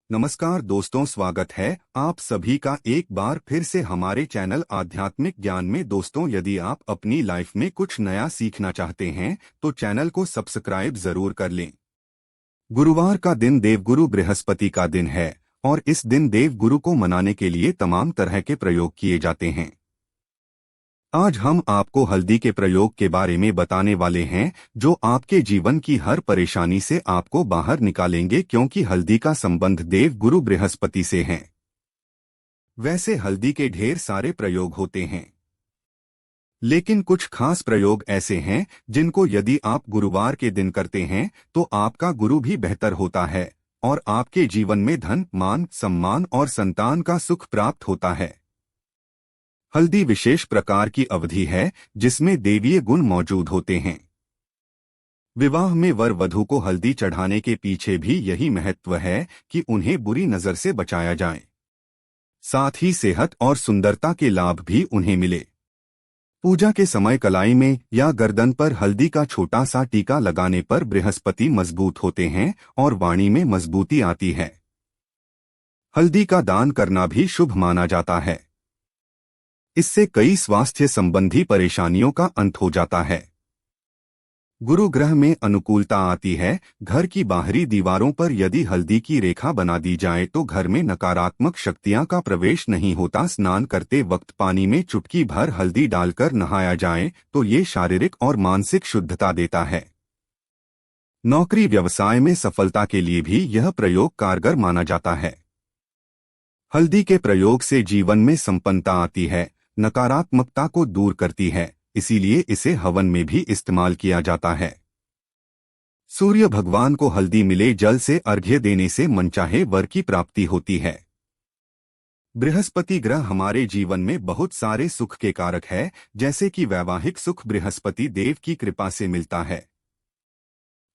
नमस्कार दोस्तों, स्वागत है आप सभी का एक बार फिर से हमारे चैनल आध्यात्मिक ज्ञान में। दोस्तों, यदि आप अपनी लाइफ में कुछ नया सीखना चाहते हैं तो चैनल को सब्सक्राइब जरूर कर लें। गुरुवार का दिन देवगुरु बृहस्पति का दिन है और इस दिन देवगुरु को मनाने के लिए तमाम तरह के प्रयोग किए जाते हैं। आज हम आपको हल्दी के प्रयोग के बारे में बताने वाले हैं जो आपके जीवन की हर परेशानी से आपको बाहर निकालेंगे, क्योंकि हल्दी का संबंध देव गुरु बृहस्पति से है। वैसे हल्दी के ढेर सारे प्रयोग होते हैं, लेकिन कुछ खास प्रयोग ऐसे हैं जिनको यदि आप गुरुवार के दिन करते हैं तो आपका गुरु भी बेहतर होता है और आपके जीवन में धन, मान, सम्मान और संतान का सुख प्राप्त होता है। हल्दी विशेष प्रकार की अवधि है जिसमें देवीय गुण मौजूद होते हैं। विवाह में वर वधू को हल्दी चढ़ाने के पीछे भी यही महत्व है कि उन्हें बुरी नजर से बचाया जाए, साथ ही सेहत और सुंदरता के लाभ भी उन्हें मिले। पूजा के समय कलाई में या गर्दन पर हल्दी का छोटा सा टीका लगाने पर बृहस्पति मजबूत होते हैं और वाणी में मजबूती आती है। हल्दी का दान करना भी शुभ माना जाता है। इससे कई स्वास्थ्य संबंधी परेशानियों का अंत हो जाता है। गुरु ग्रह में अनुकूलता आती है। घर की बाहरी दीवारों पर यदि हल्दी की रेखा बना दी जाए तो घर में नकारात्मक शक्तियां का प्रवेश नहीं होता। स्नान करते वक्त पानी में चुटकी भर हल्दी डालकर नहाया जाए तो ये शारीरिक और मानसिक शुद्धता देता है। नौकरी व्यवसाय में सफलता के लिए भी यह प्रयोग कारगर माना जाता है। हल्दी के प्रयोग से जीवन में संपन्नता आती है, नकारात्मकता को दूर करती है, इसीलिए इसे हवन में भी इस्तेमाल किया जाता है। सूर्य भगवान को हल्दी मिले जल से अर्घ्य देने से मनचाहे वर की प्राप्ति होती है। बृहस्पति ग्रह हमारे जीवन में बहुत सारे सुख के कारक है, जैसे कि वैवाहिक सुख बृहस्पति देव की कृपा से मिलता है।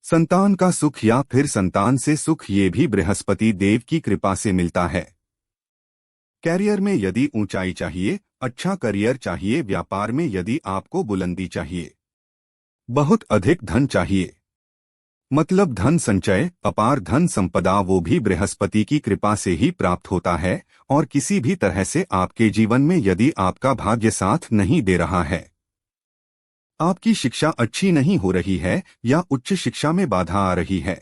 संतान का सुख या फिर संतान से सुख ये भी बृहस्पति देव की कृपा से मिलता है। कैरियर में यदि ऊंचाई चाहिए, अच्छा करियर चाहिए, व्यापार में यदि आपको बुलंदी चाहिए, बहुत अधिक धन चाहिए, मतलब धन संचय, अपार धन संपदा, वो भी बृहस्पति की कृपा से ही प्राप्त होता है। और किसी भी तरह से आपके जीवन में यदि आपका भाग्य साथ नहीं दे रहा है, आपकी शिक्षा अच्छी नहीं हो रही है या उच्च शिक्षा में बाधा आ रही है,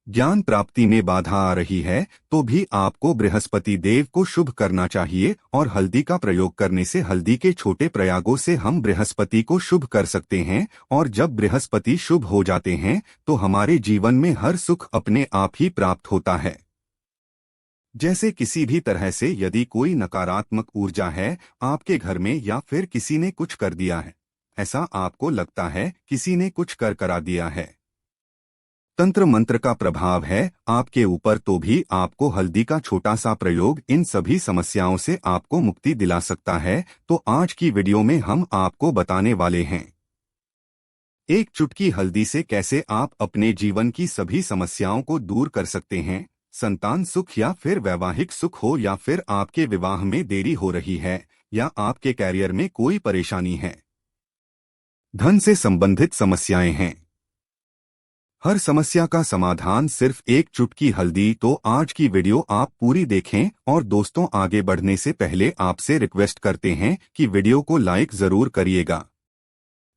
ज्ञान प्राप्ति में बाधा आ रही है, तो भी आपको बृहस्पति देव को शुभ करना चाहिए। और हल्दी का प्रयोग करने से हल्दी के छोटे प्रयागों से हम बृहस्पति को शुभ कर सकते हैं। और जब बृहस्पति शुभ हो जाते हैं तो हमारे जीवन में हर सुख अपने आप ही प्राप्त होता है। जैसे किसी भी तरह से यदि कोई नकारात्मक ऊर्जा है आपके घर में या फिर किसी ने कुछ कर दिया है, ऐसा आपको लगता है किसी ने कुछ करा दिया है, तंत्र मंत्र का प्रभाव है आपके ऊपर, तो भी आपको हल्दी का छोटा सा प्रयोग इन सभी समस्याओं से आपको मुक्ति दिला सकता है। तो आज की वीडियो में हम आपको बताने वाले हैं एक चुटकी हल्दी से कैसे आप अपने जीवन की सभी समस्याओं को दूर कर सकते हैं। संतान सुख या फिर वैवाहिक सुख हो, या फिर आपके विवाह में देरी हो रही है, या आपके कैरियर में कोई परेशानी है, धन से संबंधित समस्याएं हैं, हर समस्या का समाधान सिर्फ एक चुटकी हल्दी। तो आज की वीडियो आप पूरी देखें। और दोस्तों, आगे बढ़ने से पहले आपसे रिक्वेस्ट करते हैं कि वीडियो को लाइक जरूर करिएगा,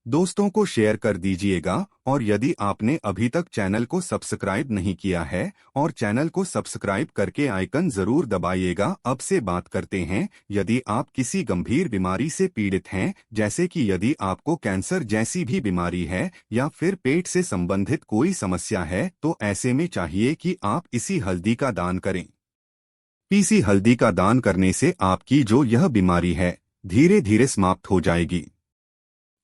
दोस्तों को शेयर कर दीजिएगा। और यदि आपने अभी तक चैनल को सब्सक्राइब नहीं किया है और चैनल को सब्सक्राइब करके आइकन जरूर दबाइएगा। अब से बात करते हैं, यदि आप किसी गंभीर बीमारी से पीड़ित हैं, जैसे कि यदि आपको कैंसर जैसी भी बीमारी है या फिर पेट से संबंधित कोई समस्या है, तो ऐसे में चाहिए कि आप इसी हल्दी का दान करें। पीसी हल्दी का दान करने से आपकी जो यह बीमारी है धीरे धीरे समाप्त हो जाएगी,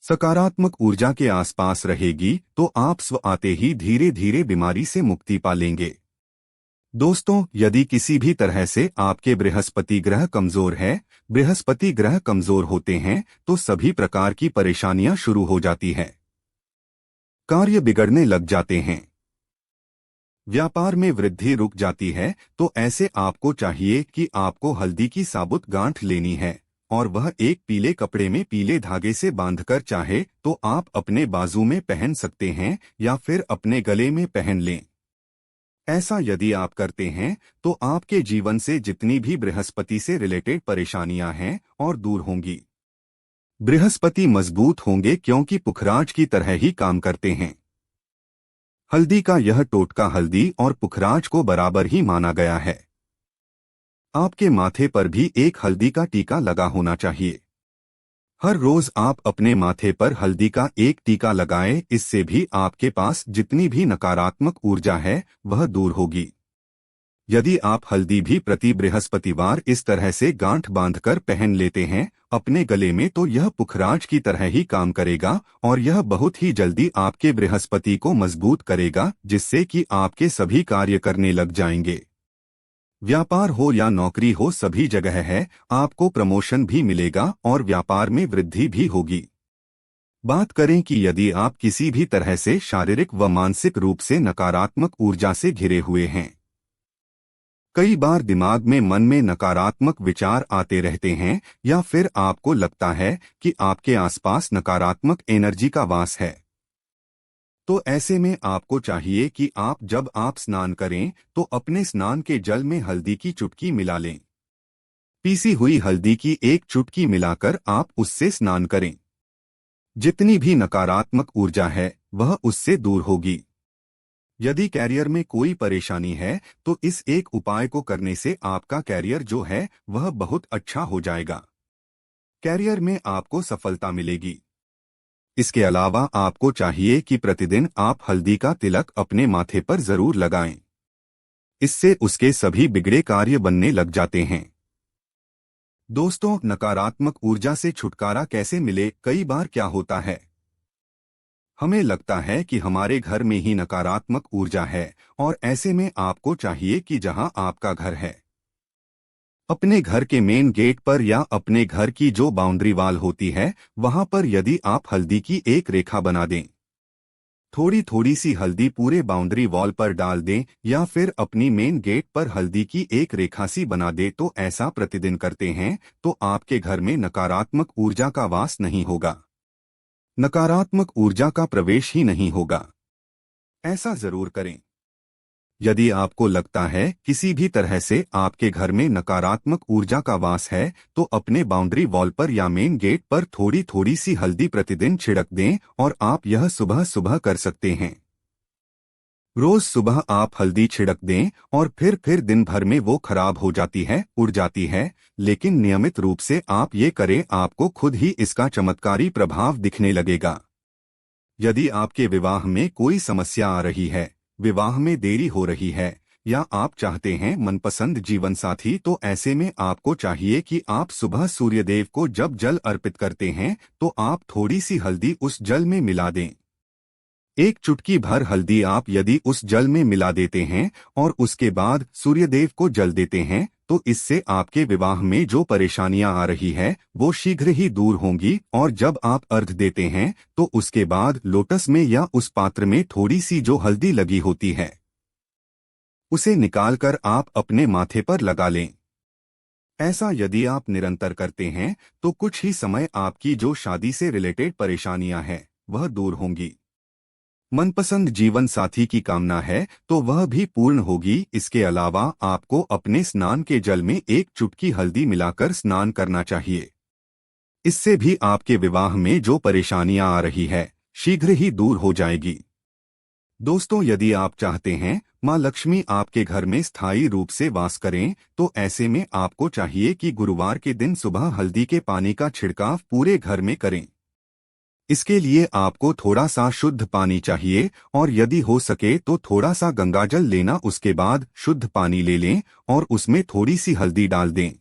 सकारात्मक ऊर्जा के आसपास रहेगी, तो आप स्व आते ही धीरे धीरे बीमारी से मुक्ति पा लेंगे। दोस्तों, यदि किसी भी तरह से आपके बृहस्पति ग्रह कमजोर है, बृहस्पति ग्रह कमजोर होते हैं तो सभी प्रकार की परेशानियां शुरू हो जाती है, कार्य बिगड़ने लग जाते हैं, व्यापार में वृद्धि रुक जाती है। तो ऐसे आपको चाहिए कि आपको हल्दी की साबुत गांठ लेनी है और वह एक पीले कपड़े में पीले धागे से बांधकर चाहे तो आप अपने बाजू में पहन सकते हैं या फिर अपने गले में पहन लें। ऐसा यदि आप करते हैं तो आपके जीवन से जितनी भी बृहस्पति से रिलेटेड परेशानियां हैं और दूर होंगी। बृहस्पति मजबूत होंगे क्योंकि पुखराज की तरह ही काम करते हैं। हल्दी का यह टोटका हल्दी और पुखराज को बराबर ही माना गया है। आपके माथे पर भी एक हल्दी का टीका लगा होना चाहिए। हर रोज आप अपने माथे पर हल्दी का एक टीका लगाएं, इससे भी आपके पास जितनी भी नकारात्मक ऊर्जा है वह दूर होगी। यदि आप हल्दी भी प्रति बृहस्पतिवार इस तरह से गांठ बांधकर पहन लेते हैं अपने गले में, तो यह पुखराज की तरह ही काम करेगा और यह बहुत ही जल्दी आपके बृहस्पति को मजबूत करेगा, जिससे कि आपके सभी कार्य करने लग जाएंगे। व्यापार हो या नौकरी हो, सभी जगह है आपको प्रमोशन भी मिलेगा और व्यापार में वृद्धि भी होगी। बात करें कि यदि आप किसी भी तरह से शारीरिक व मानसिक रूप से नकारात्मक ऊर्जा से घिरे हुए हैं, कई बार दिमाग में मन में नकारात्मक विचार आते रहते हैं या फिर आपको लगता है कि आपके आसपास नकारात्मक एनर्जी का वास है, तो ऐसे में आपको चाहिए कि जब आप स्नान करें तो अपने स्नान के जल में हल्दी की चुटकी मिला लें। पीसी हुई हल्दी की एक चुटकी मिलाकर आप उससे स्नान करें। जितनी भी नकारात्मक ऊर्जा है वह उससे दूर होगी। यदि कैरियर में कोई परेशानी है तो इस एक उपाय को करने से आपका कैरियर जो है वह बहुत अच्छा हो जाएगा। कैरियर में आपको सफलता मिलेगी। इसके अलावा आपको चाहिए कि प्रतिदिन आप हल्दी का तिलक अपने माथे पर जरूर लगाएं। इससे उसके सभी बिगड़े कार्य बनने लग जाते हैं। दोस्तों, नकारात्मक ऊर्जा से छुटकारा कैसे मिले? कई बार क्या होता है, हमें लगता है कि हमारे घर में ही नकारात्मक ऊर्जा है और ऐसे में आपको चाहिए कि जहां आपका घर है, अपने घर के मेन गेट पर या अपने घर की जो बाउंड्री वाल होती है वहां पर यदि आप हल्दी की एक रेखा बना दें, थोड़ी थोड़ी सी हल्दी पूरे बाउंड्री वॉल पर डाल दें या फिर अपनी मेन गेट पर हल्दी की एक रेखा सी बना दे, तो ऐसा प्रतिदिन करते हैं तो आपके घर में नकारात्मक ऊर्जा का वास नहीं होगा, नकारात्मक ऊर्जा का प्रवेश ही नहीं होगा। ऐसा जरूर करें। यदि आपको लगता है किसी भी तरह से आपके घर में नकारात्मक ऊर्जा का वास है, तो अपने बाउंड्री वॉल पर या मेन गेट पर थोड़ी थोड़ी सी हल्दी प्रतिदिन छिड़क दें और आप यह सुबह सुबह कर सकते हैं। रोज सुबह आप हल्दी छिड़क दें और फिर दिन भर में वो खराब हो जाती है, उड़ जाती है, लेकिन नियमित रूप से आप ये करें, आपको खुद ही इसका चमत्कारी प्रभाव दिखने लगेगा। यदि आपके विवाह में कोई समस्या आ रही है, विवाह में देरी हो रही है या आप चाहते हैं मनपसंद जीवन साथी, तो ऐसे में आपको चाहिए कि आप सुबह सूर्यदेव को जब जल अर्पित करते हैं तो आप थोड़ी सी हल्दी उस जल में मिला दें। एक चुटकी भर हल्दी आप यदि उस जल में मिला देते हैं और उसके बाद सूर्यदेव को जल देते हैं, तो इससे आपके विवाह में जो परेशानियां आ रही है वो शीघ्र ही दूर होंगी। और जब आप अर्घ देते हैं तो उसके बाद लोटस में या उस पात्र में थोड़ी सी जो हल्दी लगी होती है उसे निकालकर आप अपने माथे पर लगा लें। ऐसा यदि आप निरंतर करते हैं तो कुछ ही समय आपकी जो शादी से रिलेटेड परेशानियां हैं वह दूर होंगी। मनपसंद जीवन साथी की कामना है तो वह भी पूर्ण होगी। इसके अलावा आपको अपने स्नान के जल में एक चुटकी हल्दी मिलाकर स्नान करना चाहिए। इससे भी आपके विवाह में जो परेशानियां आ रही है शीघ्र ही दूर हो जाएगी। दोस्तों, यदि आप चाहते हैं मां लक्ष्मी आपके घर में स्थायी रूप से वास करें, तो ऐसे में आपको चाहिए कि गुरुवार के दिन सुबह हल्दी के पानी का छिड़काव पूरे घर में करें। इसके लिए आपको थोड़ा सा शुद्ध पानी चाहिए और यदि हो सके तो थोड़ा सा गंगाजल लेना, उसके बाद शुद्ध पानी ले लें और उसमें थोड़ी सी हल्दी डाल दें।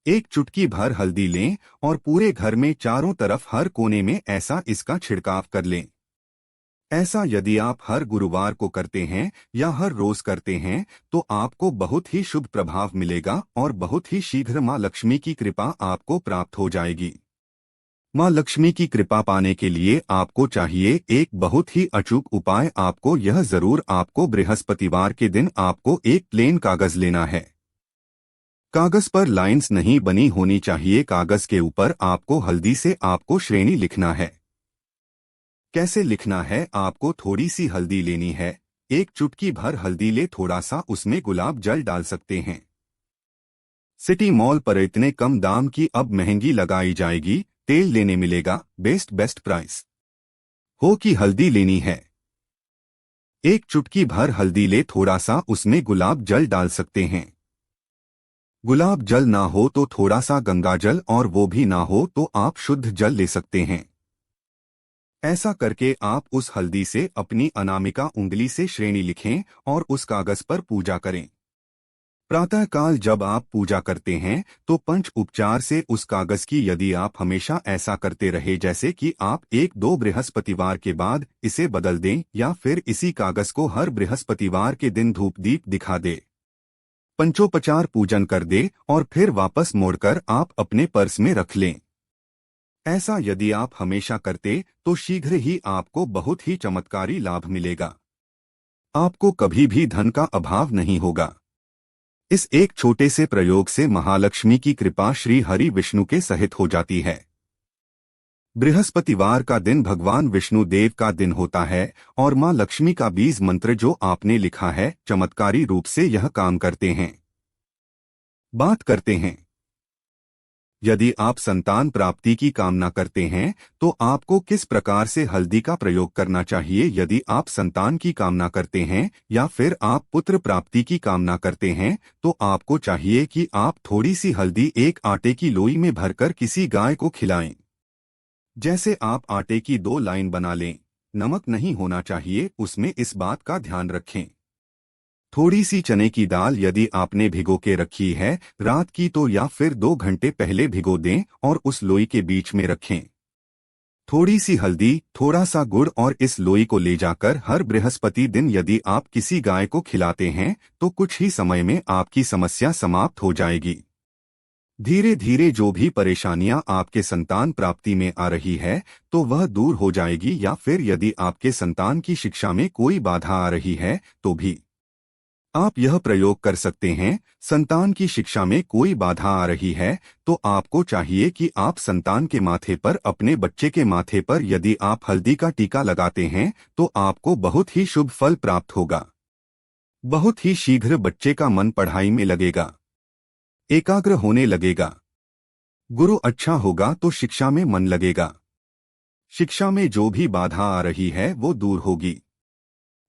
एक चुटकी भर हल्दी लें और पूरे घर में चारों तरफ हर कोने में ऐसा इसका छिड़काव कर लें। ऐसा यदि आप हर गुरुवार को करते हैं या हर रोज करते हैं तो आपको बहुत ही शुभ प्रभाव मिलेगा और बहुत ही शीघ्र मां लक्ष्मी की कृपा आपको प्राप्त हो जाएगी। मां लक्ष्मी की कृपा पाने के लिए आपको चाहिए एक बहुत ही अचूक उपाय। आपको यह जरूर आपको बृहस्पतिवार के दिन आपको एक प्लेन कागज लेना है। कागज पर लाइंस नहीं बनी होनी चाहिए। कागज के ऊपर आपको हल्दी से आपको श्रेणी लिखना है। कैसे लिखना है? आपको थोड़ी सी हल्दी लेनी है, एक चुटकी भर हल्दी ले, थोड़ा सा उसमें गुलाब जल डाल सकते हैं। सिटी मॉल पर इतने कम दाम की अब महंगी लगाई जाएगी, तेल लेने मिलेगा बेस्ट प्राइस। हो कि हल्दी लेनी है, एक चुटकी भर हल्दी ले, थोड़ा सा उसमें गुलाब जल डाल सकते हैं। गुलाब जल ना हो तो थोड़ा सा गंगा जल, और वो भी ना हो तो आप शुद्ध जल ले सकते हैं। ऐसा करके आप उस हल्दी से अपनी अनामिका उंगली से श्रेणी लिखें और उस कागज पर पूजा करें। प्रातःकाल जब आप पूजा करते हैं तो पंच उपचार से उस कागज की, यदि आप हमेशा ऐसा करते रहे जैसे कि आप 1-2 बृहस्पतिवार के बाद इसे बदल दें, या फिर इसी कागज को हर बृहस्पतिवार के दिन धूप दीप दिखा दे, पंचोपचार पूजन कर दे और फिर वापस मोड़कर आप अपने पर्स में रख लें। ऐसा यदि आप हमेशा करते तो शीघ्र ही आपको बहुत ही चमत्कारी लाभ मिलेगा। आपको कभी भी धन का अभाव नहीं होगा। इस एक छोटे से प्रयोग से महालक्ष्मी की कृपा श्री हरि विष्णु के सहित हो जाती है। बृहस्पतिवार का दिन भगवान विष्णु देव का दिन होता है और मां लक्ष्मी का बीज मंत्र जो आपने लिखा है, चमत्कारी रूप से यह काम करते हैं। बात करते हैं, यदि आप संतान प्राप्ति की कामना करते हैं तो आपको किस प्रकार से हल्दी का प्रयोग करना चाहिए। यदि आप संतान की कामना करते हैं या फिर आप पुत्र प्राप्ति की कामना करते हैं तो आपको चाहिए कि आप थोड़ी सी हल्दी एक आटे की लोई में भरकर किसी गाय को खिलाएं। जैसे आप आटे की 2 लाइन बना लें, नमक नहीं होना चाहिए, उसमें इस बात का ध्यान रखें। थोड़ी सी चने की दाल यदि आपने भिगो के रखी है रात की तो या फिर 2 घंटे पहले भिगो दें और उस लोई के बीच में रखें। थोड़ी सी हल्दी, थोड़ा सा गुड़ और इस लोई को ले जाकर हर बृहस्पति दिन यदि आप किसी गाय को खिलाते हैं तो कुछ ही समय में आपकी समस्या समाप्त हो जाएगी। धीरे धीरे जो भी परेशानियां आपके संतान प्राप्ति में आ रही है तो वह दूर हो जाएगी, या फिर यदि आपके संतान की शिक्षा में कोई बाधा आ रही है तो भी आप यह प्रयोग कर सकते हैं। संतान की शिक्षा में कोई बाधा आ रही है तो आपको चाहिए कि आप संतान के माथे पर, अपने बच्चे के माथे पर यदि आप हल्दी का टीका लगाते हैं तो आपको बहुत ही शुभ फल प्राप्त होगा। बहुत ही शीघ्र बच्चे का मन पढ़ाई में लगेगा, एकाग्र होने लगेगा। गुरु अच्छा होगा तो शिक्षा में मन लगेगा। शिक्षा में जो भी बाधा आ रही है वो दूर होगी।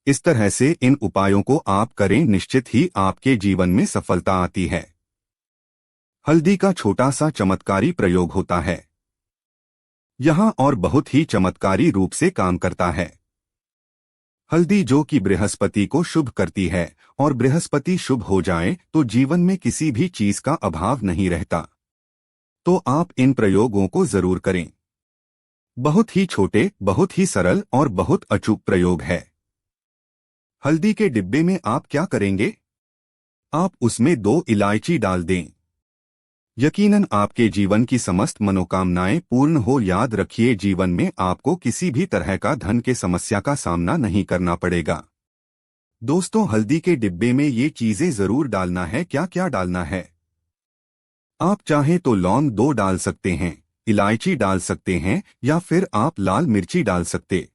इस तरह से इन उपायों को आप करें, निश्चित ही आपके जीवन में सफलता आती है। हल्दी का छोटा सा चमत्कारी प्रयोग होता है यहाँ और बहुत ही चमत्कारी रूप से काम करता है। हल्दी जो कि बृहस्पति को शुभ करती है, और बृहस्पति शुभ हो जाए तो जीवन में किसी भी चीज का अभाव नहीं रहता। तो आप इन प्रयोगों को जरूर करें। बहुत ही छोटे, बहुत ही सरल और बहुत अचूक प्रयोग है। हल्दी के डिब्बे में आप क्या करेंगे, आप उसमें 2 इलायची डाल दें। यकीनन आपके जीवन की समस्त मनोकामनाएं पूर्ण हो। याद रखिए, जीवन में आपको किसी भी तरह का धन के समस्या का सामना नहीं करना पड़ेगा। दोस्तों, हल्दी के डिब्बे में ये चीजें जरूर डालना है। क्या क्या डालना है, आप चाहें तो लौंग 2 डाल सकते हैं, इलायची डाल सकते हैं, या फिर आप लाल मिर्ची डाल सकते।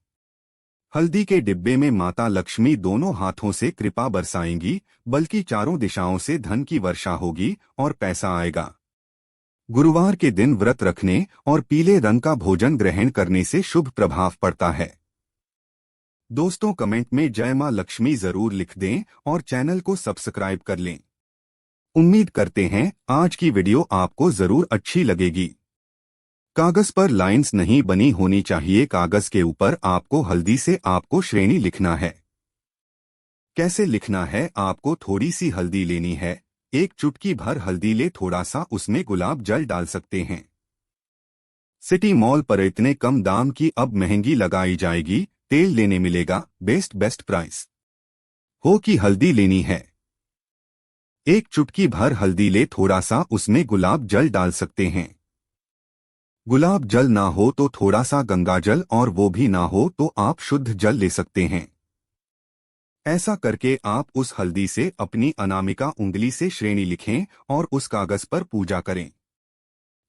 हल्दी के डिब्बे में माता लक्ष्मी दोनों हाथों से कृपा बरसाएंगी, बल्कि चारों दिशाओं से धन की वर्षा होगी और पैसा आएगा। गुरुवार के दिन व्रत रखने और पीले रंग का भोजन ग्रहण करने से शुभ प्रभाव पड़ता है। दोस्तों, कमेंट में जय मां लक्ष्मी जरूर लिख दें और चैनल को सब्सक्राइब कर लें। उम्मीद करते हैं आज की वीडियो आपको जरूर अच्छी लगेगी। कागज पर लाइंस नहीं बनी होनी चाहिए। कागज के ऊपर आपको हल्दी से आपको श्रेणी लिखना है। कैसे लिखना है, आपको थोड़ी सी हल्दी लेनी है, एक चुटकी भर हल्दी ले, थोड़ा सा उसमें गुलाब जल डाल सकते हैं। सिटी मॉल पर इतने कम दाम की अब महंगी लगाई जाएगी, तेल लेने मिलेगा बेस्ट प्राइस। हो कि हल्दी लेनी है, एक चुटकी भर हल्दी ले, थोड़ा सा उसमें गुलाब जल डाल सकते हैं। गुलाब जल ना हो तो थोड़ा सा गंगा जल, और वो भी ना हो तो आप शुद्ध जल ले सकते हैं। ऐसा करके आप उस हल्दी से अपनी अनामिका उंगली से श्रेणी लिखें और उस कागज पर पूजा करें।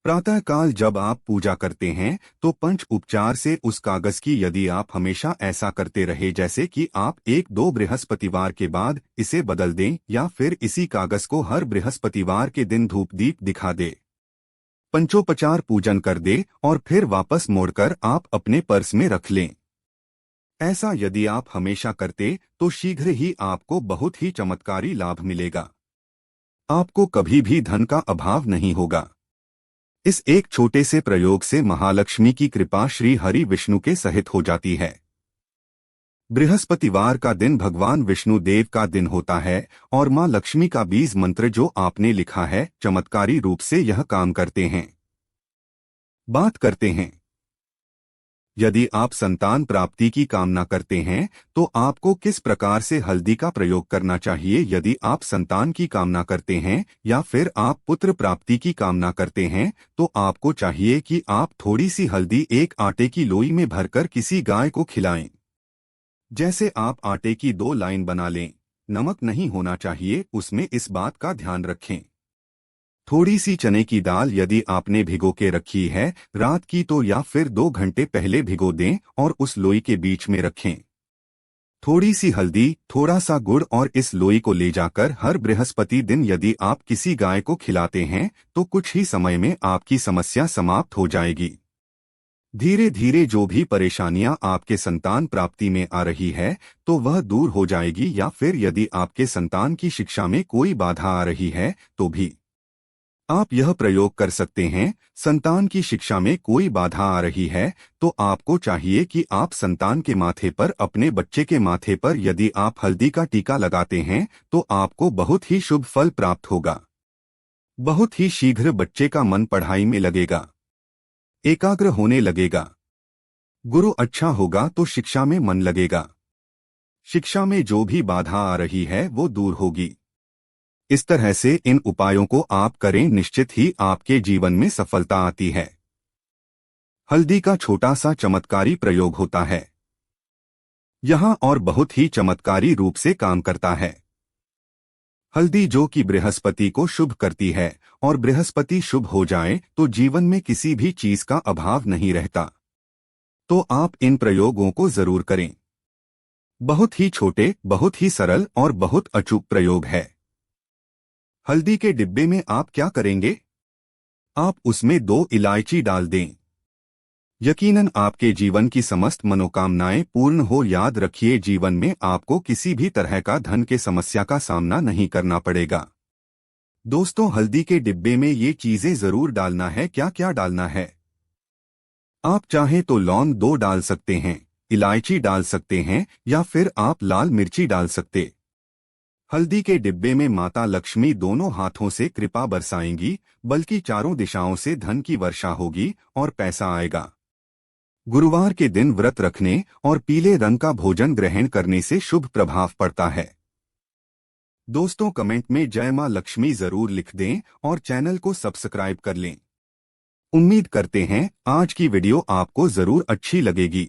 प्रातःकाल जब आप पूजा करते हैं तो पंच उपचार से उस कागज की यदि आप हमेशा ऐसा करते रहे जैसे कि आप 1-2 बृहस्पतिवार के बाद इसे बदल दें या फिर इसी कागज को हर बृहस्पतिवार के दिन धूप दीप दिखा दे, पंचोपचार पूजन कर दे और फिर वापस मोड़कर आप अपने पर्स में रख लें। ऐसा यदि आप हमेशा करते तो शीघ्र ही आपको बहुत ही चमत्कारी लाभ मिलेगा। आपको कभी भी धन का अभाव नहीं होगा। इस एक छोटे से प्रयोग से महालक्ष्मी की कृपा श्री हरि विष्णु के सहित हो जाती है। बृहस्पतिवार का दिन भगवान विष्णु देव का दिन होता है और मां लक्ष्मी का बीज मंत्र जो आपने लिखा है चमत्कारी रूप से यह काम करते हैं। बात करते हैं, यदि आप संतान प्राप्ति की कामना करते हैं तो आपको किस प्रकार से हल्दी का प्रयोग करना चाहिए। यदि आप संतान की कामना करते हैं या फिर आप पुत्र प्राप्ति की कामना करते हैं तो आपको चाहिए कि आप थोड़ी सी हल्दी एक आटे की लोई में भरकर किसी गाय को खिलाएं। जैसे आप आटे की 2 लाइन बना लें, नमक नहीं होना चाहिए उसमें, इस बात का ध्यान रखें। थोड़ी सी चने की दाल यदि आपने भिगो के रखी है रात की तो या फिर 2 घंटे पहले भिगो दें और उस लोई के बीच में रखें। थोड़ी सी हल्दी, थोड़ा सा गुड़ और इस लोई को ले जाकर हर बृहस्पति दिन यदि आप किसी गाय को खिलाते हैं तो कुछ ही समय में आपकी समस्या समाप्त हो जाएगी। धीरे धीरे जो भी परेशानियां आपके संतान प्राप्ति में आ रही है तो वह दूर हो जाएगी, या फिर यदि आपके संतान की शिक्षा में कोई बाधा आ रही है तो भी आप यह प्रयोग कर सकते हैं। संतान की शिक्षा में कोई बाधा आ रही है तो आपको चाहिए कि आप संतान के माथे पर, अपने बच्चे के माथे पर यदि आप हल्दी का टीका लगाते हैं तो आपको बहुत ही शुभ फल प्राप्त होगा। बहुत ही शीघ्र बच्चे का मन पढ़ाई में लगेगा, एकाग्र होने लगेगा। गुरु अच्छा होगा तो शिक्षा में मन लगेगा। शिक्षा में जो भी बाधा आ रही है वो दूर होगी। इस तरह से इन उपायों को आप करें, निश्चित ही आपके जीवन में सफलता आती है। हल्दी का छोटा सा चमत्कारी प्रयोग होता है यहाँ और बहुत ही चमत्कारी रूप से काम करता है। हल्दी जो कि बृहस्पति को शुभ करती है और बृहस्पति शुभ हो जाए तो जीवन में किसी भी चीज का अभाव नहीं रहता। तो आप इन प्रयोगों को जरूर करें। बहुत ही छोटे, बहुत ही सरल और बहुत अचूक प्रयोग है। हल्दी के डिब्बे में आप क्या करेंगे, आप उसमें 2 इलायची डाल दें। यकीनन आपके जीवन की समस्त मनोकामनाएं पूर्ण हो। याद रखिए, जीवन में आपको किसी भी तरह का धन के समस्या का सामना नहीं करना पड़ेगा। दोस्तों, हल्दी के डिब्बे में ये चीजें जरूर डालना है। क्या क्या डालना है, आप चाहें तो लौंग 2 डाल सकते हैं, इलायची डाल सकते हैं या फिर आप लाल मिर्ची डाल सकते। हल्दी के डिब्बे में माता लक्ष्मी दोनों हाथों से कृपा बरसाएंगी, बल्कि चारों दिशाओं से धन की वर्षा होगी और पैसा आएगा। गुरुवार के दिन व्रत रखने और पीले रंग का भोजन ग्रहण करने से शुभ प्रभाव पड़ता है। दोस्तों, कमेंट में जय मां लक्ष्मी जरूर लिख दें और चैनल को सब्सक्राइब कर लें। उम्मीद करते हैं आज की वीडियो आपको जरूर अच्छी लगेगी।